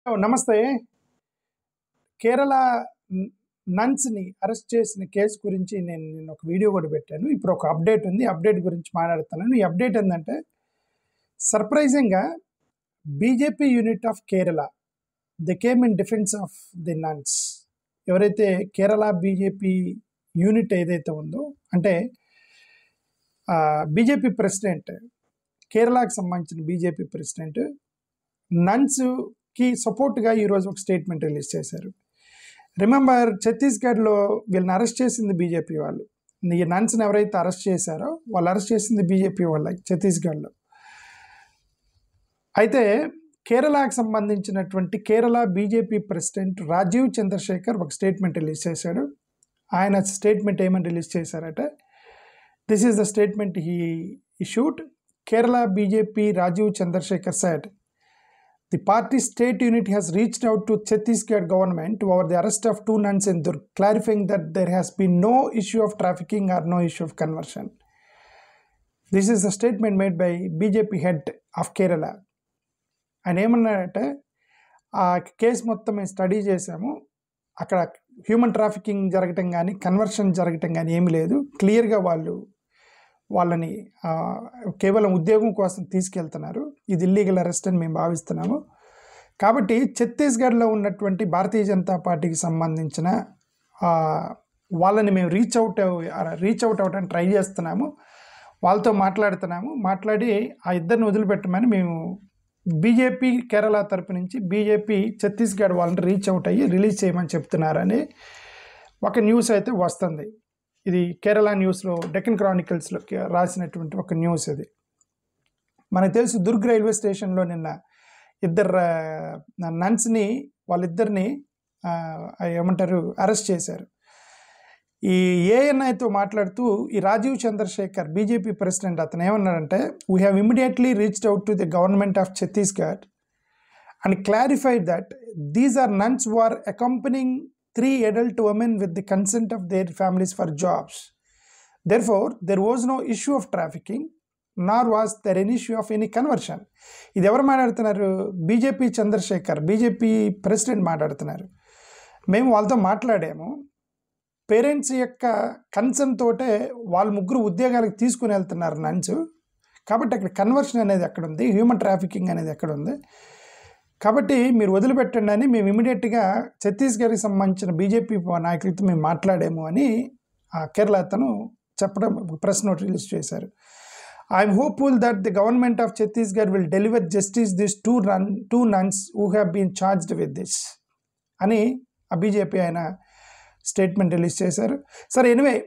నమస్తే. కేరళ న్ నన్స్‌ని అరెస్ట్ చేసిన కేసు గురించి నేను ఒక వీడియో కూడా పెట్టాను. ఇప్పుడు ఒక అప్డేట్ ఉంది. అప్డేట్ గురించి మాట్లాడుతున్నాను. ఈ అప్డేట్ ఏందంటే, సర్ప్రైజింగ్‌గా BJP unit of Kerala they came in defence of the nuns. ఎవరైతే కేరళ బీజేపీ యూనిట్ ఏదైతే ఉందో, అంటే బీజేపీ ప్రెసిడెంట్, కేరళకి సంబంధించిన బీజేపీ ప్రెసిడెంట్ నన్స్‌కి సపోర్ట్‌గా ఈరోజు ఒక స్టేట్మెంట్ రిలీజ్ చేశారు. రిమెంబర్, ఛత్తీస్‌గఢ్‌లో వీళ్ళని అరెస్ట్ చేసింది బీజేపీ వాళ్ళు. ఈ నన్స్‌ని ఎవరైతే అరెస్ట్ చేశారో వాళ్ళు అరెస్ట్ చేసింది బీజేపీ వాళ్ళే ఛత్తీస్‌గఢ్‌లో. అయితే కేరళకు సంబంధించినటువంటి కేరళ బీజేపీ ప్రెసిడెంట్ రాజీవ్ చంద్రశేఖర్ ఒక స్టేట్మెంట్ రిలీజ్ చేశాడు. ఆయన స్టేట్మెంట్ ఏమని రిలీజ్ చేశారంటే, this is the statement he issued. Kerala BJP Rajeev Chandrasekhar said, the party state unit has reached out to Chhattisgarh government over the arrest of two nuns in Durg, clarifying that there has been no issue of trafficking or no issue of conversion. This is a statement made by BJP head of Kerala. ఆయన ఏమన్నారంటే, ఆ case మొత్తం మేము study చేసాము, అక్కడ human trafficking జరగటం కానీ conversion జరగటం కానీ ఏమీ లేదు. క్లియర్గా వాళ్ళని కేవలం ఉద్యోగం కోసం తీసుకెళ్తున్నారు. ఇది ఇల్లీగల్ అరెస్ట్ అని మేము భావిస్తున్నాము. కాబట్టి ఛత్తీస్గఢ్లో ఉన్నటువంటి భారతీయ జనతా పార్టీకి సంబంధించిన వాళ్ళని మేము రీచ్ అవుట్ అవ్వడానికి ట్రై చేస్తున్నాము. వాళ్ళతో మాట్లాడి ఆ ఇద్దరిని వదిలిపెట్టమని మేము బీజేపీ కేరళ తరపు నుంచి బీజేపీ ఛత్తీస్గఢ్ వాళ్ళని రీచ్ అవుట్ అయ్యి రిలీజ్ చేయమని చెప్తున్నారని ఒక న్యూస్ అయితే వస్తుంది. ఇది కేరళ న్యూస్లో, డెక్కన్ క్రానికల్స్లో రాసినటువంటి ఒక న్యూస్ ఇది. మనకు తెలుసు, దుర్గ్ రైల్వే స్టేషన్లో నిన్న ఇద్దరు నన్స్ని, వాళ్ళిద్దరిని అరెస్ట్ చేశారు. ఈ ఏఎన్ఐతో మాట్లాడుతూ ఈ రాజీవ్ చంద్రశేఖర్ బీజేపీ ప్రెసిడెంట్ అతను ఏమన్నాడంటే, we have immediately reached out to the government of Chhattisgarh and clarified that these are nuns who are accompanying 3 adult women with the consent of their families for jobs. Therefore, there was no issue of trafficking, nor was there an issue of any conversion. ఇది ఎవరు మాట్లాడుతున్నారు? BJP Chandrasekhar, BJP president మాట్లాడుతున్నారు. మేము వాళ్ళతో మాట్లాడాము, parents యొక్క concern తోటే వాళ్ళు ముగ్గురు ఉద్యోగాలకు తీసుకుని వెళ్తున్నారు నన్స్. కాబట్టి అక్కడ కన్వర్షన్ అనేది ఎక్కడ ఉంది, హ్యూమన్ ట్రాఫికింగ్ అనేది ఎక్కడ ఉంది, కాబట్టి మీరు వదిలిపెట్టండి అని మేము ఇమీడియట్గా ఛత్తీస్గఢ్కి సంబంధించిన బీజేపీ నాయకులతో మేము మాట్లాడాము అని కేరళ అతను చెప్పడం, ప్రెస్ నోట్ రిలీజ్ చేశారు. I'm hopeful that the government of Chhattisgarh will deliver justice this two nuns who have been charged with this అని ఆ బీజేపీ ఆయన స్టేట్మెంట్ రిలీజ్ చేశారు. సరే, ఎనివే,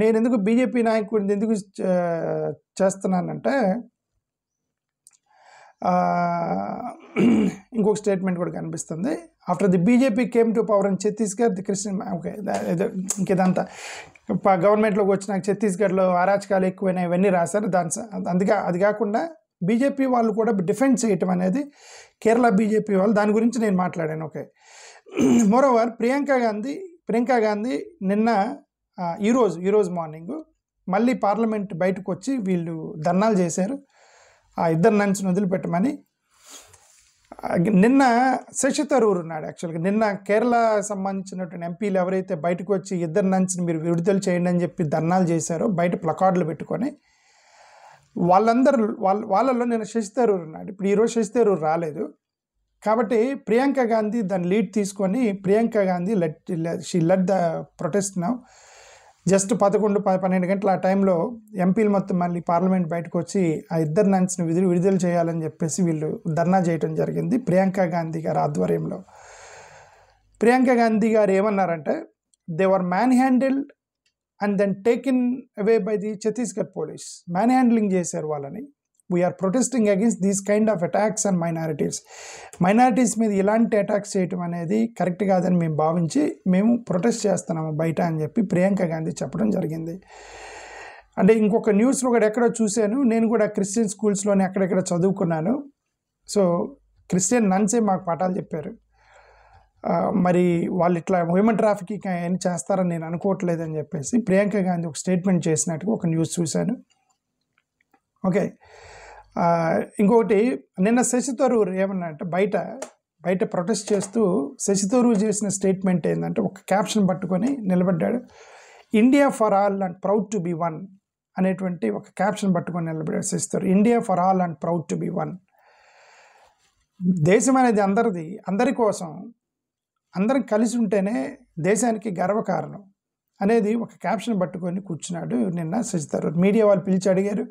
నేను ఎందుకు బీజేపీ నాయకుడిని ఎందుకు చేస్తున్నానంటే, ఇంకొక స్టేట్మెంట్ కూడా కనిపిస్తుంది. After the BJP came to power in Chhattisgarh the Christian, okay, ఇంకేదంతా గవర్నమెంట్లోకి వచ్చినాక ఛత్తీస్గఢ్లో అరాచకాలు ఎక్కువైనాయి, ఇవన్నీ రాశారు. అది కాకుండా బీజేపీ వాళ్ళు కూడా డిఫెండ్ చేయటం అనేది కేరళ బీజేపీ వాళ్ళు, దాని గురించి నేను మాట్లాడాను. ఓకే, మోరోవర్ ప్రియాంక గాంధీ నిన్న ఈరోజు మార్నింగ్ మళ్ళీ పార్లమెంట్ బయటకు వచ్చి వీళ్ళు ధర్నాలు చేశారు ఆ ఇద్దరు నన్స్ని వదిలిపెట్టమని. నిన్న శశి థరూర్ ఉన్నాడు. యాక్చువల్గా నిన్న కేరళ సంబంధించినటువంటి ఎంపీలు ఎవరైతే బయటకు వచ్చి ఇద్దరు నన్స్ని మీరు విడుదల చేయండి అని చెప్పి ధర్నాలు చేశారో, బయట ప్లకార్డులు పెట్టుకొని, వాళ్ళల్లో నిన్న శశి థరూర్ ఉన్నాడు. ఇప్పుడు ఈరోజు శశి థరూర్ రాలేదు. కాబట్టి ప్రియాంక గాంధీ దాన్ని లీడ్ తీసుకొని, Priyanka Gandhi she led the protest now. Just 11-12 గంటల ఆ టైంలో ఎంపీలు మొత్తం మళ్ళీ పార్లమెంట్ బయటకు వచ్చి ఆ ఇద్దరు నన్స్ని విడుదల చేయాలని చెప్పేసి వీళ్ళు ధర్నా చేయడం జరిగింది ప్రియాంక గాంధీ గారి ఆధ్వర్యంలో. ప్రియాంక గాంధీ గారు ఏమన్నారంటే, they were manhandled and then taken away by the Chhattisgarh police. Manhandling చేశారు వాళ్ళని. We are protesting against these kind of attacks and minorities మీద ఇలాంటి అటాక్స్ చేయటం అనేది కరెక్ట్ కాదని మేము భావించి మేము ప్రొటెస్ట్ చేస్తున్నాము బయట అని చెప్పి ప్రియాంక గాంధీ చెప్పడం జరిగింది. అంటే ఇంకొక న్యూస్లో కూడా ఎక్కడో చూశాను, నేను కూడా క్రిస్టియన్ స్కూల్స్లోనే అక్కడెక్కడ చదువుకున్నాను. సో క్రిస్టియన్ నన్సే మాకు పాఠాలు చెప్పారు. మరి వాళ్ళు ఇట్లా హ్యూమన్ ట్రాఫికింగ్ ఏం చేస్తారని నేను అనుకోవట్లేదని చెప్పేసి ప్రియాంక గాంధీ ఒక స్టేట్మెంట్ చేసినట్టుగా ఒక న్యూస్ చూశాను. ఓకే, ఇంకొకటి నిన్న శశి థరూర్ ఏమన్నా అంటే, బయట ప్రొటెస్ట్ చేస్తూ శశి థరూర్ చేసిన స్టేట్మెంట్ ఏంటంటే ఒక క్యాప్షన్ పట్టుకొని నిలబడ్డాడు. India for all and proud to be one అనేటువంటి ఒక క్యాప్షన్ పట్టుకొని నిలబడ్డాడు Shashi Tharoor. India for all and proud to be one. దేశం అనేది అందరిది, అందరి కోసం, అందరం కలిసి ఉంటేనే దేశానికి గర్వకారణం అనేది ఒక క్యాప్షన్ పట్టుకొని కూర్చున్నాడు నిన్న శశి థరూర్. మీడియా వాళ్ళు పిలిచి అడిగారు,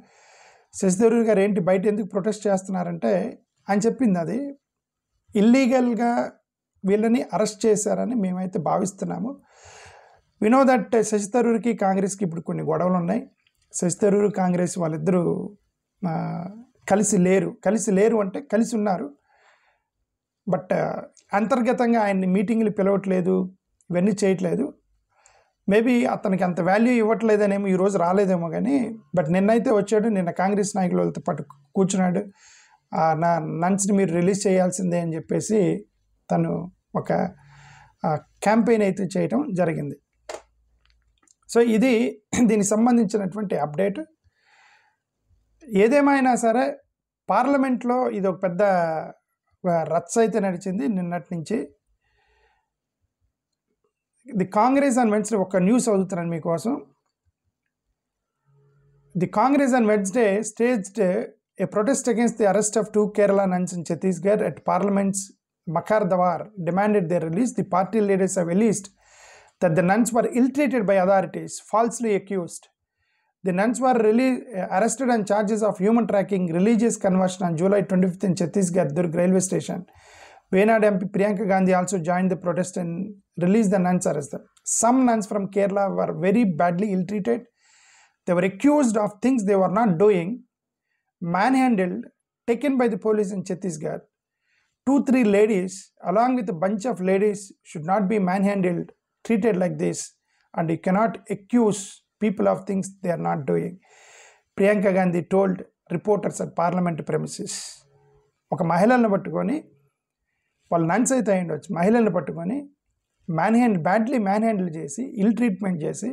శశి థరూర్ గారు ఏంటి బయట ఎందుకు ప్రొటెస్ట్ చేస్తున్నారంటే ఆయన చెప్పింది అది ఇల్లీగల్గా వీళ్ళని అరెస్ట్ చేశారని మేమైతే భావిస్తున్నాము. వి నో దట్ శశి థరూర్కి కాంగ్రెస్కి ఇప్పుడు కొన్ని గొడవలు ఉన్నాయి. శశి థరూర్ కాంగ్రెస్ వాళ్ళిద్దరూ కలిసి లేరు అంటే కలిసి ఉన్నారు. బట్ అంతర్గతంగా ఆయన్ని మీటింగ్లు పిలవట్లేదు, ఇవన్నీ చేయట్లేదు. మేబీ అతనికి అంత వాల్యూ ఇవ్వట్లేదనేమో ఈరోజు రాలేదేమో కానీ, బట్ నిన్నైతే వచ్చాడు. నిన్న కాంగ్రెస్ నాయకుల వాళ్ళతో పాటు కూర్చున్నాడు. నా నన్స్ని మీరు రిలీజ్ చేయాల్సిందే అని చెప్పేసి తను ఒక క్యాంపెయిన్ అయితే చేయటం జరిగింది. సో ఇది దీనికి సంబంధించినటువంటి అప్డేట్. ఏదేమైనా సరే పార్లమెంట్లో ఇది ఒక పెద్ద రచ్చ అయితే నడిచింది నిన్నటి నుంచి. ది కాంగ్రెస్ అండ్ వెన్స్డే ఒక న్యూస్ చదువుతున్నాను మీకోసం. The Congress and Wednesday staged a protest against the arrest of 2 Kerala nuns in Chhattisgarh at Parliament's Makar Dawar demanded their release. The party leaders have alleged that the nuns were ill-treated by authorities, falsely accused. The nuns were arrested on charges of human trafficking, religious conversion on July 25th in Chhattisgarh Durg railway station. Wayanad MP Priyanka Gandhi also joined the protest and released the nuns arrested. Some nuns from Kerala were very badly ill-treated. They were accused of things they were not doing, manhandled, taken by the police in Chhattisgarh. 2-3 ladies along with a bunch of ladies should not be manhandled, treated like this, and you cannot accuse people of things they are not doing. Priyanka Gandhi told reporters at parliament premises. ఒక మహిళలను పట్టుకొని, వాళ్ళు nuns అయితే అయ్యుండొచ్చు, మహిళలను పట్టుకొని badly మ్యాన్హ్యాండిల్ చేసి, ఇల్ treatment చేసి,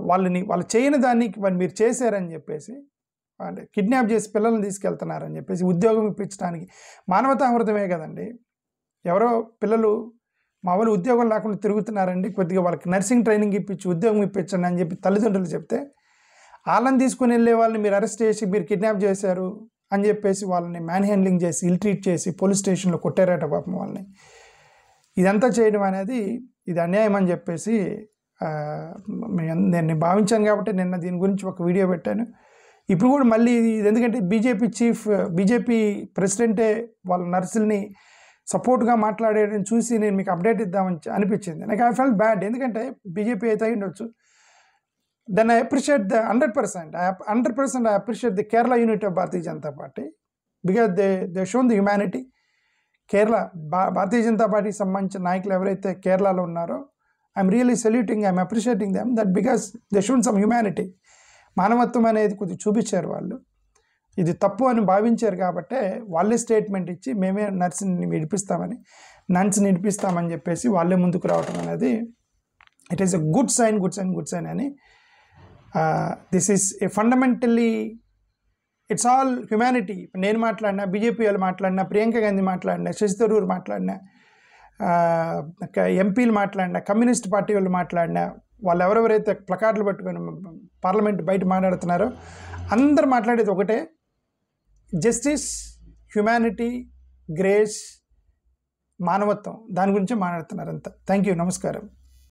వాళ్ళు చేయని దానికి మీరు చేశారని చెప్పేసి, అంటే కిడ్నాప్ చేసి పిల్లల్ని తీసుకెళ్తున్నారని చెప్పేసి, ఉద్యోగం ఇప్పించడానికి మానవతా హృదయమే కదండి. ఎవరో పిల్లలు మా వాళ్ళు ఉద్యోగం లేకుండా తిరుగుతున్నారండి, కొద్దిగా వాళ్ళకి నర్సింగ్ ట్రైనింగ్ ఇప్పించి ఉద్యోగం ఇప్పించండి అని చెప్పి తల్లిదండ్రులు చెప్తే, వాళ్ళని తీసుకుని వెళ్ళే వాళ్ళని మీరు అరెస్ట్ చేసి మీరు కిడ్నాప్ చేశారు అని చెప్పేసి వాళ్ళని మ్యాన్ హ్యాండ్లింగ్ చేసి, ఇల్ ట్రీట్ చేసి పోలీస్ స్టేషన్లో కొట్టారట పాపం వాళ్ళని. ఇదంతా చేయడం అనేది ఇది అన్యాయం అని చెప్పేసి నేను భావించాను. కాబట్టి నిన్న దీని గురించి ఒక వీడియో పెట్టాను. ఇప్పుడు కూడా మళ్ళీ ఇది ఎందుకంటే బీజేపీ ప్రెసిడెంటే వాళ్ళ నర్సుల్ని సపోర్ట్గా మాట్లాడేయడం చూసి నేను మీకు అప్డేట్ ఇద్దామని అనిపించింది. నాకు ఐ ఫెల్ట్ బ్యాడ్, ఎందుకంటే బీజేపీ అయితే ఉండొచ్చు. Then I appreciate the 100% I appreciate the Kerala unit of Bharatiya Janata Party because they shown the humanity. Kerala Bharatiya Janata పార్టీకి సంబంధించిన నాయకులు ఎవరైతే కేరళలో ఉన్నారో I'm really saluting, I'm appreciating them that because they shown some humanity. మానవత్వం అనేది కొద్దిగా చూపించారు వాళ్ళు. ఇది తప్పు అని భావించారు కాబట్టే వాళ్ళే స్టేట్మెంట్ ఇచ్చి మేమే నన్స్ని విడిపిస్తామని చెప్పేసి వాళ్ళే ముందుకు రావటం అనేది it is a good sign అని. This is a fundamentally it's all humanity. నేను మాట్లాడినా, బీజేపీ వాళ్ళు మాట్లాడినా, ప్రియాంక గాంధీ మాట్లాడినా, శశి థరూర్ మాట్లాడినా, ఎంపీలు మాట్లాడినా, కమ్యూనిస్ట్ పార్టీ వాళ్ళు మాట్లాడినా, వాళ్ళు ఎవరెవరైతే ప్లకార్డులు పట్టుకొని పార్లమెంట్ బయట మాట్లాడుతున్నారో అందరు మాట్లాడేది ఒకటే, జస్టిస్, హ్యుమానిటీ, గ్రేస్, మానవత్వం. దాని గురించి మాట్లాడుతున్నారు అంతా. థ్యాంక్ యూ, నమస్కారం.